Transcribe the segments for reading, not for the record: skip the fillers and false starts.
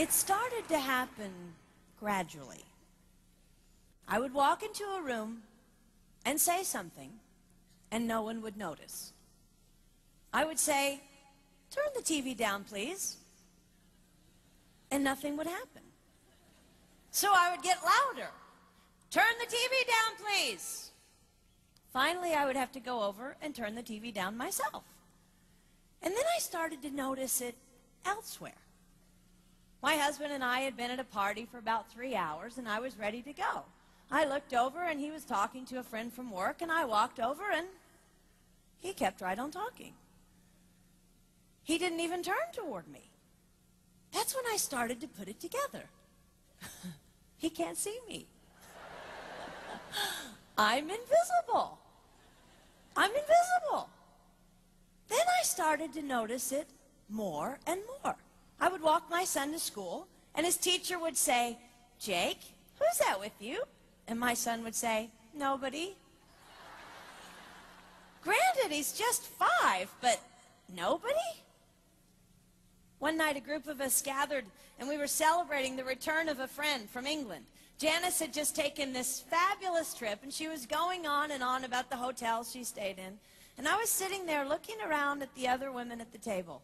It started to happen gradually. I would walk into a room and say something, and no one would notice. I would say, "Turn the TV down, please," and nothing would happen. So I would get louder. "Turn the TV down, please." Finally, I would have to go over and turn the TV down myself. And then I started to notice it elsewhere. My husband and I had been at a party for about 3 hours, and I was ready to go. I looked over, and he was talking to a friend from work, and I walked over, and he kept right on talking. He didn't even turn toward me. That's when I started to put it together. He can't see me. I'm invisible. I'm invisible. Then I started to notice it more and more. I would walk my son to school, and his teacher would say, "Jake, who's that with you?" And my son would say, "Nobody." Granted, he's just 5, but nobody? One night, a group of us gathered, and we were celebrating the return of a friend from England. Janice had just taken this fabulous trip, and she was going on and on about the hotel she stayed in. And I was sitting there looking around at the other women at the table.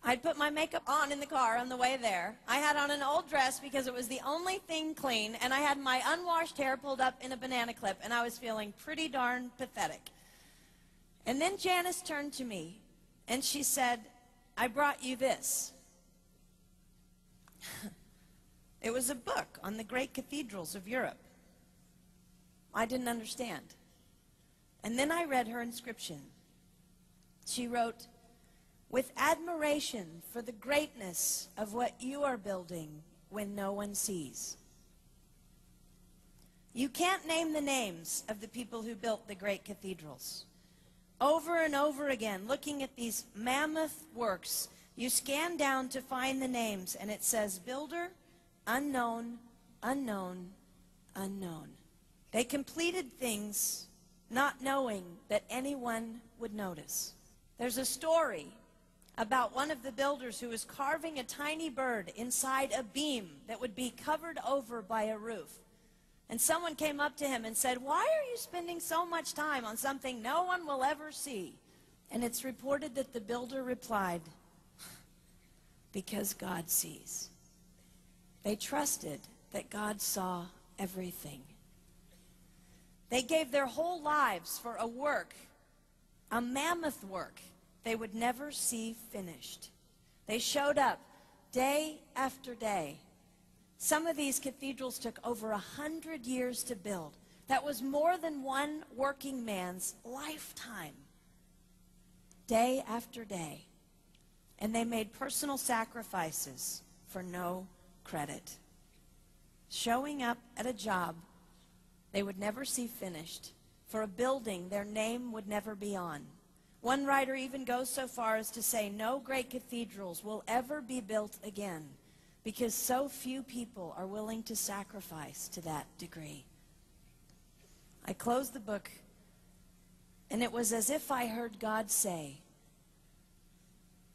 I'd put my makeup on in the car on the way there. I had on an old dress because it was the only thing clean, and I had my unwashed hair pulled up in a banana clip, and I was feeling pretty darn pathetic. And then Janice turned to me, and she said, "I brought you this." It was a book on the great cathedrals of Europe. I didn't understand. And then I read her inscription. She wrote, "With admiration for the greatness of what you are building when no one sees." You can't name the names of the people who built the great cathedrals. Over and over again, looking at these mammoth works, you scan down to find the names, and it says, "Builder, unknown, unknown, unknown." They completed things not knowing that anyone would notice. There's a story about one of the builders who was carving a tiny bird inside a beam that would be covered over by a roof. And someone came up to him and said, "Why are you spending so much time on something no one will ever see?" And it's reported that the builder replied, "Because God sees." They trusted that God saw everything. They gave their whole lives for a work, a mammoth work, they would never see finished. They showed up day after day. Some of these cathedrals took over 100 years to build. That was more than one working man's lifetime. Day after day. And they made personal sacrifices for no credit. Showing up at a job they would never see finished, for a building their name would never be on. One writer even goes so far as to say no great cathedrals will ever be built again because so few people are willing to sacrifice to that degree. I closed the book, and it was as if I heard God say,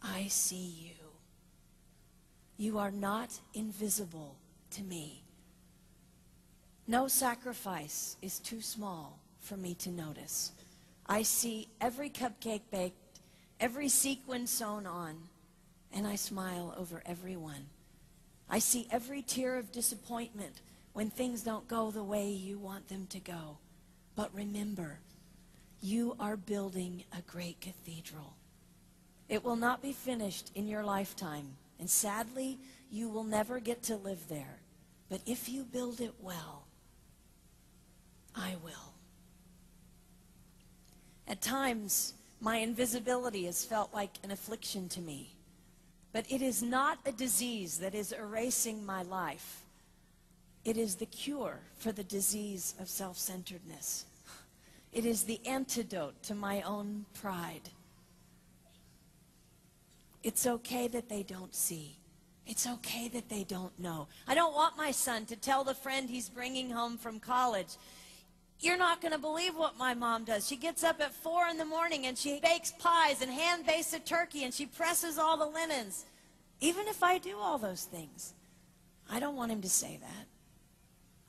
"I see you. You are not invisible to me. No sacrifice is too small for me to notice. I see every cupcake baked, every sequin sewn on, and I smile over every one. I see every tear of disappointment when things don't go the way you want them to go. But remember, you are building a great cathedral. It will not be finished in your lifetime, and sadly, you will never get to live there. But if you build it well, I will." At times, my invisibility has felt like an affliction to me. But it is not a disease that is erasing my life. It is the cure for the disease of self-centeredness. It is the antidote to my own pride. It's okay that they don't see. It's okay that they don't know. I don't want my son to tell the friend he's bringing home from college, "You're not going to believe what my mom does. She gets up at 4 in the morning and she bakes pies and hand bastes a turkey and she presses all the linens." Even if I do all those things, I don't want him to say that.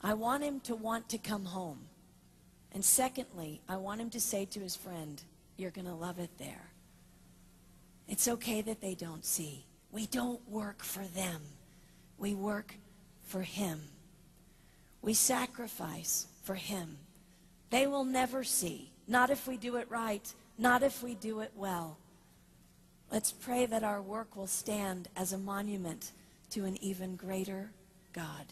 I want him to want to come home. And secondly, I want him to say to his friend, you're going to love it there. It's okay that they don't see. We don't work for them. We work for him. We sacrifice for him. They will never see. Not if we do it right. Not if we do it well. Let's pray that our work will stand as a monument to an even greater God.